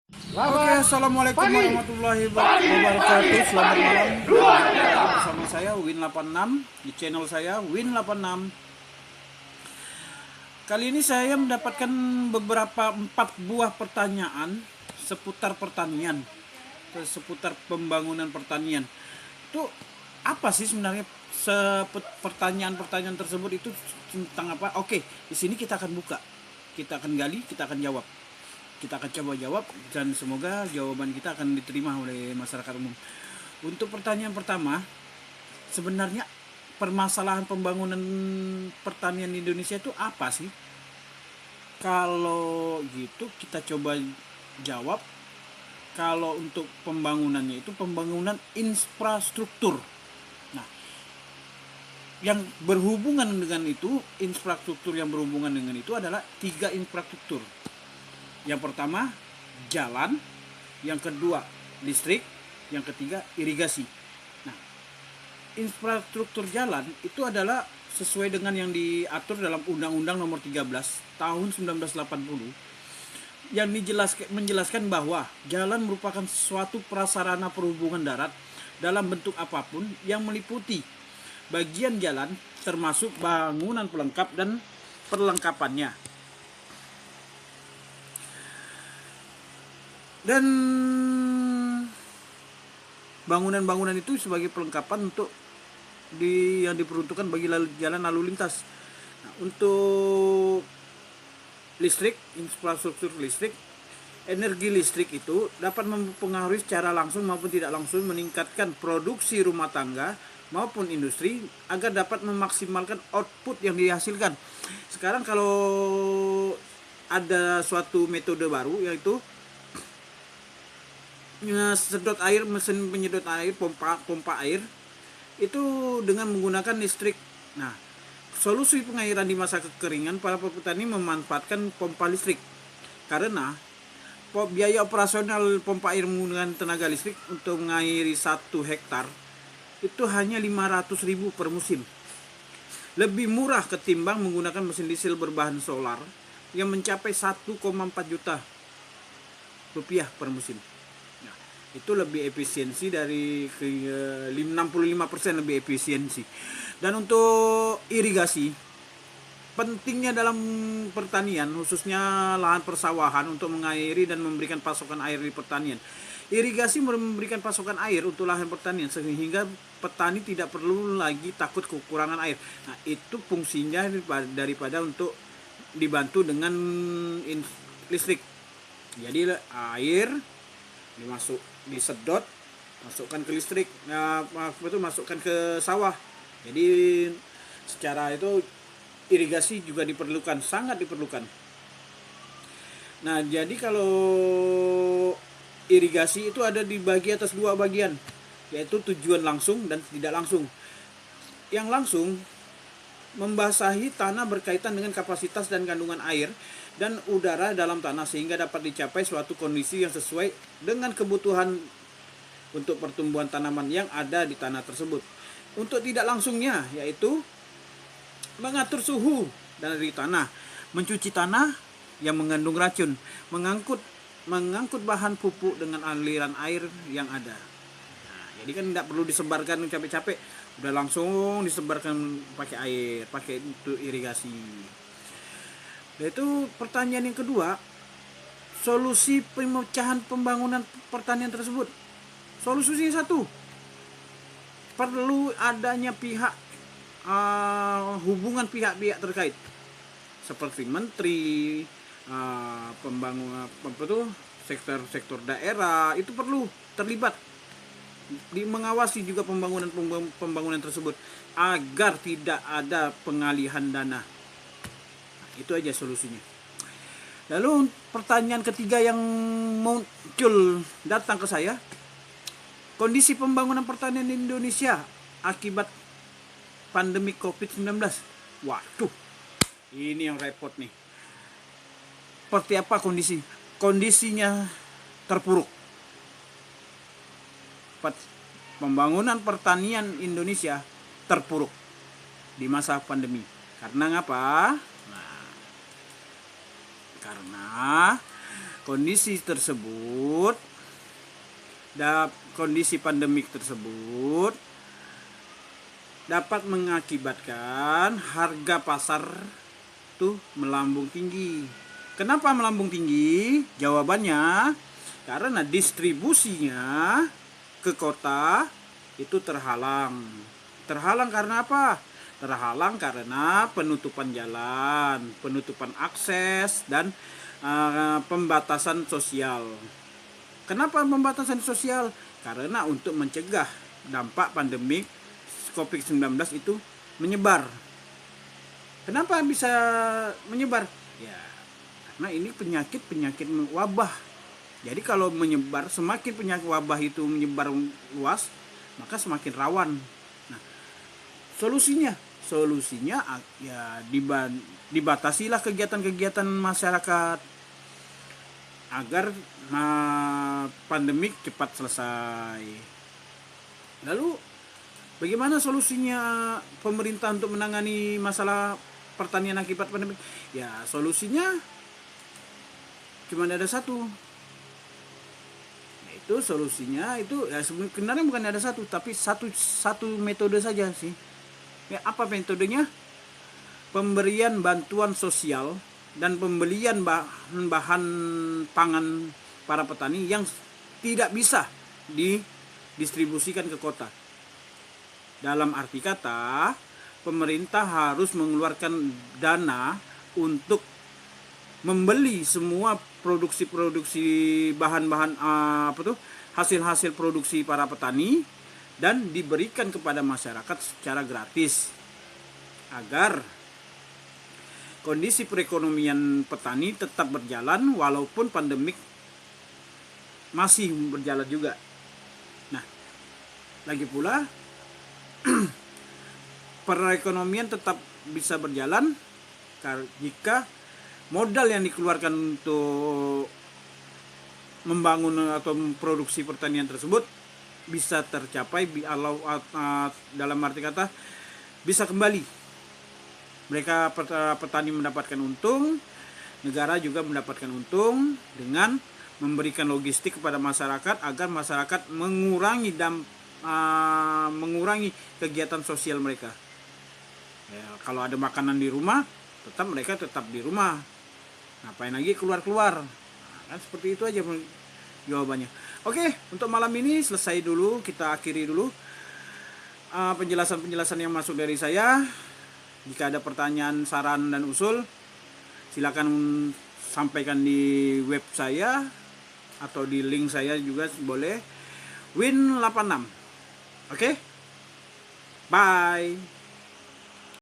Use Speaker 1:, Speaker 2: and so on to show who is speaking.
Speaker 1: Oke, assalamualaikum warahmatullahi wabarakatuh. Selamat malam. Bersama saya Win86 di channel saya Win86. Kali ini saya mendapatkan beberapa 4 buah pertanyaan seputar pertanian, seputar pembangunan pertanian. Itu apa sih sebenarnya pertanyaan-pertanyaan tersebut itu tentang apa? Oke, di sini kita akan buka, kita akan gali, kita akan jawab. Kita akan coba jawab dan semoga jawaban kita akan diterima oleh masyarakat umum. Untuk pertanyaan pertama, sebenarnya permasalahan pembangunan pertanian di Indonesia itu apa sih? Kalau gitu kita coba jawab. Kalau untuk pembangunannya itu pembangunan infrastruktur. Nah, yang berhubungan dengan itu, infrastruktur yang berhubungan dengan itu adalah 3 infrastruktur. Yang pertama jalan, yang kedua listrik, yang ketiga irigasi. Nah, infrastruktur jalan itu adalah sesuai dengan yang diatur dalam Undang-Undang Nomor 13 Tahun 1980 yang menjelaskan bahwa jalan merupakan suatu prasarana perhubungan darat dalam bentuk apapun yang meliputi bagian jalan termasuk bangunan pelengkap dan perlengkapannya. Dan bangunan-bangunan itu sebagai perlengkapan untuk yang diperuntukkan bagi jalan lalu lintas. Nah, untuk listrik, infrastruktur listrik, energi listrik itu dapat mempengaruhi secara langsung maupun tidak langsung meningkatkan produksi rumah tangga maupun industri agar dapat memaksimalkan output yang dihasilkan. Sekarang kalau ada suatu metode baru yaitu sedot air, mesin penyedot air, pompa air itu dengan menggunakan listrik. Nah, solusi pengairan di masa kekeringan, para petani memanfaatkan pompa listrik karena biaya operasional pompa air menggunakan tenaga listrik untuk mengairi 1 hektar itu hanya 500.000 per musim. Lebih murah ketimbang menggunakan mesin diesel berbahan solar yang mencapai 1,4 juta rupiah per musim. Itu lebih efisiensi dari 65% lebih efisiensi. Dan untuk irigasi, pentingnya dalam pertanian khususnya lahan persawahan untuk mengairi dan memberikan pasokan air di pertanian. Irigasi memberikan pasokan air untuk lahan pertanian sehingga petani tidak perlu lagi takut kekurangan air. Nah, itu fungsinya daripada untuk dibantu dengan listrik. Jadi air disedot, masukkan ke listrik, masukkan ke sawah. Jadi secara itu irigasi juga diperlukan, sangat diperlukan. Nah, jadi kalau irigasi itu ada dibagi atas 2 bagian, yaitu tujuan langsung dan tidak langsung. Yang langsung membasahi tanah berkaitan dengan kapasitas dan kandungan air dan udara dalam tanah sehingga dapat dicapai suatu kondisi yang sesuai dengan kebutuhan untuk pertumbuhan tanaman yang ada di tanah tersebut. Untuk tidak langsungnya yaitu mengatur suhu dari tanah, mencuci tanah yang mengandung racun, mengangkut bahan pupuk dengan aliran air yang ada. Nah, jadi kan tidak perlu disebarkan capek-capek, udah langsung disebarkan pakai air, pakai untuk irigasi. Dan itu pertanyaan yang kedua, solusi pemecahan pembangunan pertanian tersebut. Solusinya 1, perlu adanya hubungan pihak-pihak terkait seperti menteri, pembangunan sektor daerah itu perlu terlibat mengawasi juga pembangunan tersebut agar tidak ada pengalihan dana. Itu aja solusinya. Lalu pertanyaan ketiga yang muncul datang ke saya, kondisi pembangunan pertanian di Indonesia akibat pandemi COVID-19. Waduh, ini yang repot nih. Seperti apa kondisi? Kondisinya terpuruk. Pembangunan pertanian Indonesia terpuruk di masa pandemi. Karena apa? Karena kondisi tersebut, kondisi pandemik tersebut dapat mengakibatkan harga pasar tuh melambung tinggi. Kenapa melambung tinggi? Jawabannya karena distribusinya ke kota itu terhalang. Terhalang karena apa? Terhalang karena penutupan jalan, penutupan akses, dan pembatasan sosial. Kenapa pembatasan sosial? Karena untuk mencegah dampak pandemik COVID-19 itu menyebar. Kenapa bisa menyebar? Ya, karena ini penyakit wabah. Jadi kalau menyebar, semakin penyakit wabah itu menyebar luas, maka semakin rawan. Nah, solusinya ya dibatasilah kegiatan-kegiatan masyarakat agar pandemik cepat selesai. Lalu bagaimana solusinya pemerintah untuk menangani masalah pertanian akibat pandemi? Ya, solusinya cuma ada satu. Yaitu solusinya itu ya sebenarnya bukan ada satu, tapi satu metode saja sih. Ya, apa metodenya? Pemberian bantuan sosial dan pembelian bahan pangan para petani yang tidak bisa didistribusikan ke kota. Dalam arti kata, pemerintah harus mengeluarkan dana untuk membeli semua produksi bahan-bahan hasil-hasil produksi para petani dan diberikan kepada masyarakat secara gratis agar kondisi perekonomian petani tetap berjalan walaupun pandemik masih berjalan juga. Nah, lagi pula perekonomian tetap bisa berjalan jika modal yang dikeluarkan untuk membangun atau memproduksi pertanian tersebut bisa tercapai dalam arti kata bisa kembali. Mereka petani mendapatkan untung, negara juga mendapatkan untung dengan memberikan logistik kepada masyarakat agar masyarakat mengurangi kegiatan sosial mereka. Ya, kalau ada makanan di rumah, mereka tetap di rumah. Ngapain lagi keluar-keluar? Nah, kan seperti itu aja jawabannya. Oke, untuk malam ini selesai dulu, kita akhiri dulu penjelasan yang masuk dari saya. Jika ada pertanyaan, saran, dan usul, silakan sampaikan di web saya atau di link saya juga boleh. Win86. Oke? Bye.